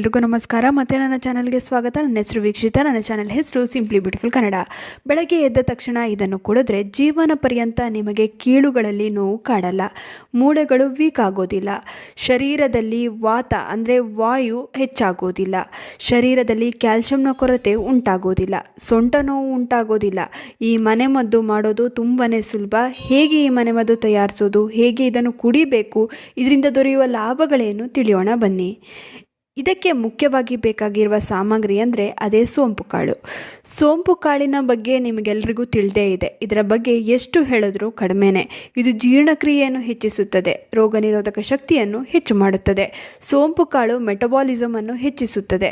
ಎಲ್ರಿಗೂ ನಮಸ್ಕಾರ. ಮತ್ತೆ ನನ್ನ ಚಾನಲ್ಗೆ ಸ್ವಾಗತ. ನನ್ನ ಹೆಸರು ವೀಕ್ಷಿತ. ನನ್ನ ಚಾನಲ್ ಹೆಸರು ಸಿಂಪ್ಲಿ ಬ್ಯೂಟಿಫುಲ್ ಕನ್ನಡ. ಬೆಳಗ್ಗೆ ಎದ್ದ ತಕ್ಷಣ ಇದನ್ನು ಕುಡಿದ್ರೆ ಜೀವನ ಪರ್ಯಂತ ನಿಮಗೆ ಕೀಲುಗಳಲ್ಲಿ ನೋವು ಕಾಡಲ್ಲ, ಮೂಳೆಗಳು ವೀಕ್ ಆಗೋದಿಲ್ಲ, ಶರೀರದಲ್ಲಿ ವಾತ ಅಂದರೆ ವಾಯು ಹೆಚ್ಚಾಗೋದಿಲ್ಲ, ಶರೀರದಲ್ಲಿ ಕ್ಯಾಲ್ಶಿಯಂನ ಕೊರತೆ ಉಂಟಾಗೋದಿಲ್ಲ, ಸೊಂಟ ನೋವು ಉಂಟಾಗೋದಿಲ್ಲ. ಈ ಮನೆಮದ್ದು ಮಾಡೋದು ತುಂಬಾ ಸುಲಭ. ಹೇಗೆ ಈ ಮನೆಮದ್ದು ತಯಾರಿಸೋದು, ಹೇಗೆ ಇದನ್ನು ಕುಡಿಬೇಕು, ಇದರಿಂದ ದೊರೆಯುವ ಲಾಭಗಳೇನು ತಿಳಿಯೋಣ ಬನ್ನಿ. ಇದಕ್ಕೆ ಮುಖ್ಯವಾಗಿ ಬೇಕಾಗಿರುವ ಸಾಮಗ್ರಿ ಅಂದರೆ ಅದೇ ಸೋಂಪು ಕಾಳು. ಸೋಂಪು ಕಾಳಿನ ಬಗ್ಗೆ ನಿಮಗೆಲ್ಲರಿಗೂ ತಿಳಿದೇ ಇದೆ. ಇದರ ಬಗ್ಗೆ ಎಷ್ಟು ಹೇಳಿದ್ರೂ ಕಡಿಮೆನೇ. ಇದು ಜೀರ್ಣಕ್ರಿಯೆಯನ್ನು ಹೆಚ್ಚಿಸುತ್ತದೆ, ರೋಗ ನಿರೋಧಕ ಶಕ್ತಿಯನ್ನು ಹೆಚ್ಚು ಮಾಡುತ್ತದೆ. ಸೋಂಪು ಕಾಳು ಮೆಟಬಾಲಿಸಮನ್ನು ಹೆಚ್ಚಿಸುತ್ತದೆ.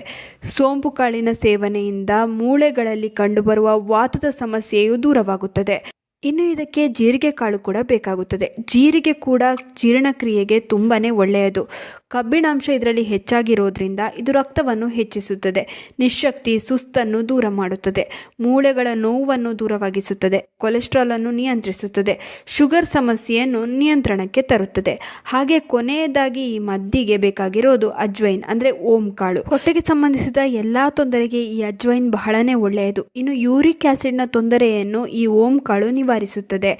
ಸೋಂಪು ಕಾಳಿನ ಸೇವನೆಯಿಂದ ಮೂಳೆಗಳಲ್ಲಿ ಕಂಡುಬರುವ ವಾತದ ಸಮಸ್ಯೆಯು ದೂರವಾಗುತ್ತದೆ. ಇನ್ನು ಇದಕ್ಕೆ ಜೀರಿಗೆ ಕಾಳು ಕೂಡ ಬೇಕಾಗುತ್ತದೆ. ಜೀರಿಗೆ ಕೂಡ ಜೀರ್ಣಕ್ರಿಯೆಗೆ ತುಂಬಾ ಒಳ್ಳೆಯದು. ಕಬ್ಬಿಣಾಂಶ ಇದರಲ್ಲಿ ಹೆಚ್ಚಾಗಿರೋದ್ರಿಂದ ಇದು ರಕ್ತವನ್ನು ಹೆಚ್ಚಿಸುತ್ತದೆ, ನಿಶಕ್ತಿ ಸುಸ್ತನ್ನು ದೂರ ಮಾಡುತ್ತದೆ, ಮೂಳೆಗಳ ನೋವನ್ನು ದೂರವಾಗಿಸುತ್ತದೆ, ಕೊಲೆಸ್ಟ್ರಾಲನ್ನು ನಿಯಂತ್ರಿಸುತ್ತದೆ, ಶುಗರ್ ಸಮಸ್ಯೆಯನ್ನು ನಿಯಂತ್ರಣಕ್ಕೆ ತರುತ್ತದೆ. ಹಾಗೆ ಕೊನೆಯದಾಗಿ ಈ ಮದ್ದಿಗೆ ಬೇಕಾಗಿರೋದು ಅಜ್ವೈನ್ ಅಂದರೆ ಓಂ ಕಾಳು. ಹೊಟ್ಟೆಗೆ ಸಂಬಂಧಿಸಿದ ಎಲ್ಲ ತೊಂದರೆಗೆ ಈ ಅಜ್ವೈನ್ ಬಹಳನೇ ಒಳ್ಳೆಯದು. ಇನ್ನು ಯೂರಿಕ್ ಆಸಿಡ್ನ ತೊಂದರೆಯನ್ನು ಈ ಓಂ ಕಾಳು ನಿವಾರಿಸುತ್ತದೆ.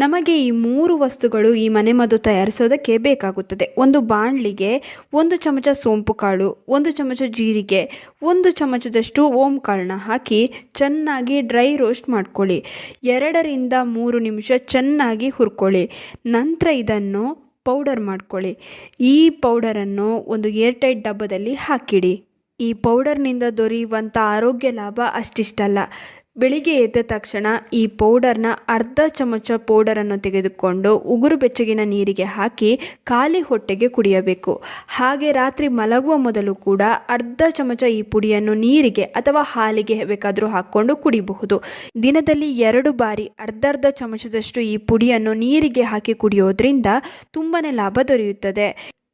ನಮಗೆ ಈ 3 ವಸ್ತುಗಳು ಈ ಮನೆಮದ್ದು ತಯಾರಿಸೋದಕ್ಕೆ ಬೇಕಾಗುತ್ತದೆ. ಒಂದು ಬಾಣಲಿಗೆ 1 ಚಮಚ ಸೋಂಪು ಕಾಳು, 1 ಚಮಚ ಜೀರಿಗೆ, 1 ಚಮಚದಷ್ಟು ಓಂ ಕಾಳನ್ನ ಹಾಕಿ ಚೆನ್ನಾಗಿ ಡ್ರೈ ರೋಸ್ಟ್ ಮಾಡ್ಕೊಳ್ಳಿ. 2 ರಿಂದ 3 ನಿಮಿಷ ಚೆನ್ನಾಗಿ ಹುರ್ಕೊಳ್ಳಿ. ನಂತರ ಇದನ್ನು ಪೌಡರ್ ಮಾಡ್ಕೊಳ್ಳಿ. ಈ ಪೌಡರನ್ನು ಒಂದು ಏರ್ಟೈಟ್ ಡಬ್ಬದಲ್ಲಿ ಹಾಕಿಡಿ. ಈ ಪೌಡರ್ನಿಂದ ದೊರೆಯುವಂಥ ಆರೋಗ್ಯ ಲಾಭ ಅಷ್ಟಿಷ್ಟಲ್ಲ. ಬೆಳಿಗ್ಗೆ ಎದ್ದ ತಕ್ಷಣ ಈ ಪೌಡರ್ನ ಅರ್ಧ ಚಮಚ ಪೌಡರನ್ನು ತೆಗೆದುಕೊಂಡು ಉಗುರು ಬೆಚ್ಚಗಿನ ನೀರಿಗೆ ಹಾಕಿ ಖಾಲಿ ಹೊಟ್ಟೆಗೆ ಕುಡಿಯಬೇಕು. ಹಾಗೆ ರಾತ್ರಿ ಮಲಗುವ ಮೊದಲು ಕೂಡ ಅರ್ಧ ಚಮಚ ಈ ಪುಡಿಯನ್ನು ನೀರಿಗೆ ಅಥವಾ ಹಾಲಿಗೆ ಬೇಕಾದರೂ ಹಾಕ್ಕೊಂಡು ಕುಡಿಬಹುದು. ದಿನದಲ್ಲಿ 2 ಬಾರಿ ಅರ್ಧ ಚಮಚದಷ್ಟು ಈ ಪುಡಿಯನ್ನು ನೀರಿಗೆ ಹಾಕಿ ಕುಡಿಯೋದ್ರಿಂದ ತುಂಬಾ ಲಾಭ ದೊರೆಯುತ್ತದೆ.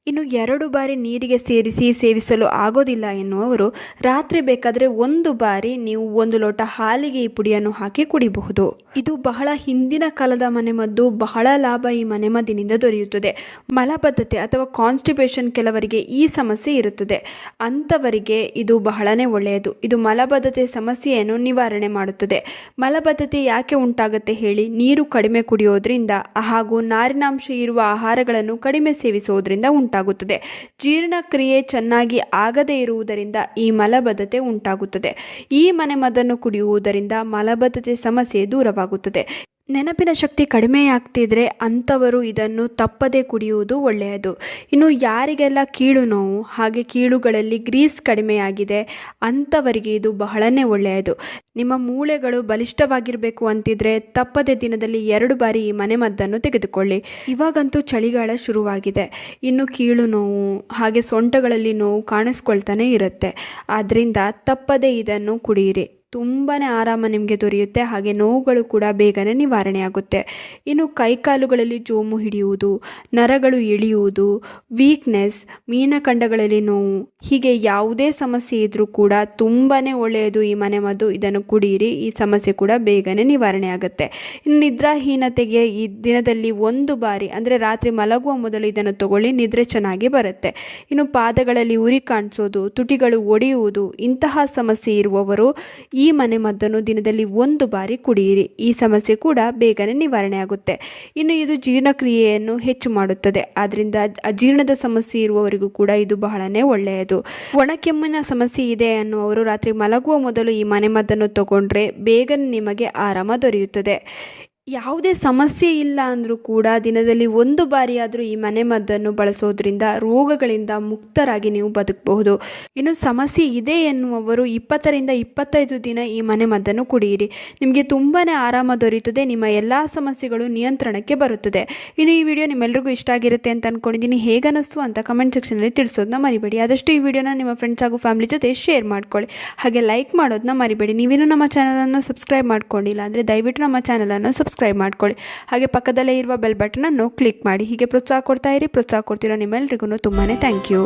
ಇನ್ನು 2 ಬಾರಿ ನೀರಿಗೆ ಸೇರಿಸಿ ಸೇವಿಸಲು ಆಗೋದಿಲ್ಲ ಎನ್ನುವವರು ರಾತ್ರಿ ಬೇಕಾದರೆ 1 ಬಾರಿ ನೀವು 1 ಲೋಟ ಹಾಲಿಗೆ ಈ ಪುಡಿಯನ್ನು ಹಾಕಿ ಕುಡಿಬಹುದು. ಇದು ಬಹಳ ಹಿಂದಿನ ಕಾಲದ ಮನೆಮದ್ದು. ಬಹಳ ಲಾಭ ಈ ಮನೆಮದ್ದಿನಿಂದ ದೊರೆಯುತ್ತದೆ. ಮಲಬದ್ಧತೆ ಅಥವಾ ಕಾನ್ಸ್ಟಿಪೇಷನ್ ಕೆಲವರಿಗೆ ಈ ಸಮಸ್ಯೆ ಇರುತ್ತದೆ. ಅಂಥವರಿಗೆ ಇದು ಬಹಳನೇ ಒಳ್ಳೆಯದು. ಇದು ಮಲಬದ್ಧತೆ ಸಮಸ್ಯೆಯನ್ನು ನಿವಾರಣೆ ಮಾಡುತ್ತದೆ. ಮಲಬದ್ಧತೆ ಯಾಕೆ ಉಂಟಾಗುತ್ತೆ ಹೇಳಿ? ನೀರು ಕಡಿಮೆ ಕುಡಿಯೋದ್ರಿಂದ ಹಾಗೂ ನಾರಿನಾಂಶ ಇರುವ ಆಹಾರಗಳನ್ನು ಕಡಿಮೆ ಸೇವಿಸುವುದರಿಂದ ಉಂಟಾಗುತ್ತದೆ. ಜೀರ್ಣಕ್ರಿಯೆ ಚೆನ್ನಾಗಿ ಆಗದೇ ಇರುವುದರಿಂದ ಈ ಮಲಬದ್ಧತೆ ಉಂಟಾಗುತ್ತದೆ. ಈ ಮನೆಮದ್ದನ್ನು ಕುಡಿಯುವುದರಿಂದ ಮಲಬದ್ಧತೆ ಸಮಸ್ಯೆ ದೂರವಾಗುತ್ತದೆ. ನೆನಪಿನ ಶಕ್ತಿ ಕಡಿಮೆಯಾಗ್ತಿದ್ರೆ ಅಂಥವರು ಇದನ್ನು ತಪ್ಪದೇ ಕುಡಿಯುವುದು ಒಳ್ಳೆಯದು. ಇನ್ನು ಯಾರಿಗೆಲ್ಲ ಕೀಲು ನೋವು ಹಾಗೆ ಕೀಲುಗಳಲ್ಲಿ ಗ್ರೀಸ್ ಕಡಿಮೆಯಾಗಿದೆ ಅಂಥವರಿಗೆ ಇದು ಬಹಳನೇ ಒಳ್ಳೆಯದು. ನಿಮ್ಮ ಮೂಳೆಗಳು ಬಲಿಷ್ಠವಾಗಿರಬೇಕು ಅಂತಿದ್ರೆ ತಪ್ಪದೇ ದಿನದಲ್ಲಿ 2 ಬಾರಿ ಈ ಮನೆಮದ್ದನ್ನು ತೆಗೆದುಕೊಳ್ಳಿ. ಇವಾಗಂತೂ ಚಳಿಗಾಲ ಶುರುವಾಗಿದೆ. ಇನ್ನು ಕೀಲು ನೋವು ಹಾಗೆ ಸೊಂಟಗಳಲ್ಲಿ ನೋವು ಕಾಣಿಸ್ಕೊಳ್ತಾನೆ ಇರುತ್ತೆ. ಆದ್ದರಿಂದ ತಪ್ಪದೇ ಇದನ್ನು ಕುಡಿಯಿರಿ. ತುಂಬಾ ಆರಾಮ ನಿಮಗೆ ದೊರೆಯುತ್ತೆ. ಹಾಗೆ ನೋವುಗಳು ಕೂಡ ಬೇಗನೆ ನಿವಾರಣೆ ಆಗುತ್ತೆ. ಇನ್ನು ಕೈಕಾಲುಗಳಲ್ಲಿ ಜೋಮು ಹಿಡಿಯುವುದು, ನರಗಳು ಎಳೆಯುವುದು, ವೀಕ್ನೆಸ್, ಮೀನಖಂಡಗಳಲ್ಲಿ ನೋವು, ಹೀಗೆ ಯಾವುದೇ ಸಮಸ್ಯೆ ಇದ್ದರೂ ಕೂಡ ತುಂಬಾ ಒಳ್ಳೆಯದು ಈ ಮನೆಮದ್ದು. ಇದನ್ನು ಕುಡಿಯಿರಿ. ಈ ಸಮಸ್ಯೆ ಕೂಡ ಬೇಗನೆ ನಿವಾರಣೆ ಆಗುತ್ತೆ. ಇನ್ನು ನಿದ್ರಾಹೀನತೆಗೆ ಈ ದಿನದಲ್ಲಿ 1 ಬಾರಿ ಅಂದರೆ ರಾತ್ರಿ ಮಲಗುವ ಮೊದಲು ಇದನ್ನು ತಗೊಳ್ಳಿ. ನಿದ್ರೆ ಚೆನ್ನಾಗಿ ಬರುತ್ತೆ. ಇನ್ನು ಪಾದಗಳಲ್ಲಿ ಉರಿ ಕಾಣಿಸೋದು, ತುಟಿಗಳು ಒಡೆಯುವುದು, ಇಂತಹ ಸಮಸ್ಯೆ ಇರುವವರು ಈ ಮನೆಮದ್ದನ್ನು ದಿನದಲ್ಲಿ 1 ಬಾರಿ ಕುಡಿಯಿರಿ. ಈ ಸಮಸ್ಯೆ ಕೂಡ ಬೇಗನೆ ನಿವಾರಣೆ ಆಗುತ್ತೆ. ಇನ್ನು ಇದು ಜೀರ್ಣಕ್ರಿಯೆಯನ್ನು ಹೆಚ್ಚು ಮಾಡುತ್ತದೆ. ಆದ್ದರಿಂದ ಅಜೀರ್ಣದ ಸಮಸ್ಯೆ ಇರುವವರಿಗೂ ಕೂಡ ಇದು ಬಹಳನೇ ಒಳ್ಳೆಯದು. ಒಣಕೆಮ್ಮಿನ ಸಮಸ್ಯೆ ಇದೆ ಅನ್ನುವರು ರಾತ್ರಿ ಮಲಗುವ ಮೊದಲು ಈ ಮನೆಮದ್ದನ್ನು ತಗೊಂಡ್ರೆ ಬೇಗನೆ ನಿಮಗೆ ಆರಾಮ ದೊರೆಯುತ್ತದೆ. ಯಾವುದೇ ಸಮಸ್ಯೆ ಇಲ್ಲ ಅಂದರೂ ಕೂಡ ದಿನದಲ್ಲಿ 1 ಬಾರಿ ಆದರೂ ಈ ಮನೆಮದ್ದನ್ನು ಬಳಸೋದ್ರಿಂದ ರೋಗಗಳಿಂದ ಮುಕ್ತರಾಗಿ ನೀವು ಬದುಕಬಹುದು. ಇನ್ನು ಸಮಸ್ಯೆ ಇದೆ ಎನ್ನುವವರು 20 ರಿಂದ 25 ದಿನ ಈ ಮನೆಮದ್ದನ್ನು ಕುಡಿಯಿರಿ. ನಿಮಗೆ ತುಂಬಾ ಆರಾಮ ದೊರೆಯುತ್ತದೆ. ನಿಮ್ಮ ಎಲ್ಲ ಸಮಸ್ಯೆಗಳು ನಿಯಂತ್ರಣಕ್ಕೆ ಬರುತ್ತದೆ. ಇನ್ನು ಈ ವಿಡಿಯೋ ನಿಮ್ಮೆಲ್ಲರಿಗೂ ಇಷ್ಟ ಆಗಿರುತ್ತೆ ಅಂತ ಅಂದ್ಕೊಂಡಿದ್ದೀನಿ. ಹೇಗನ್ನಿಸ್ತು ಅಂತ ಕಮೆಂಟ್ ಸೆಕ್ಷನಲ್ಲಿ ತಿಳಿಸೋದನ್ನ ಮರಿಬೇಡಿ. ಆದಷ್ಟು ಈ ವಿಡಿಯೋನ ನಿಮ್ಮ ಫ್ರೆಂಡ್ಸ್ ಹಾಗೂ ಫ್ಯಾಮಿಲಿ ಜೊತೆ ಶೇರ್ ಮಾಡ್ಕೊಳ್ಳಿ. ಹಾಗೆ ಲೈಕ್ ಮಾಡೋದನ್ನ ಮರಿಬೇಡಿ. ನೀವೇನು ನಮ್ಮ ಚಾನಲನ್ನು ಸಬ್ಸ್ಕ್ರೈಬ್ ಮಾಡ್ಕೊಂಡಿಲ್ಲ ಅಂದರೆ ದಯವಿಟ್ಟು ನಮ್ಮ ಚಾನಲನ್ನು ಸಬ್ಸ್ಕ್ರೈಬ್ ಮಾಡ್ಕೊಳ್ಳಿ. ಹಾಗೆ ಪಕ್ಕದಲ್ಲೇ ಇರುವ ಬೆಲ್ ಬಟನ್ ಅನ್ನು ಕ್ಲಿಕ್ ಮಾಡಿ. ಹೀಗೆ ಪ್ರೋತ್ಸಾಹ ಕೊಡ್ತಾ ಇರಿ. ಪ್ರೋತ್ಸಾಹ ಕೊಡ್ತಿರೋ ನಿಮ್ಮೆಲ್ಲರಿಗೂ ತುಂಬಾನೇ ಥ್ಯಾಂಕ್ ಯು.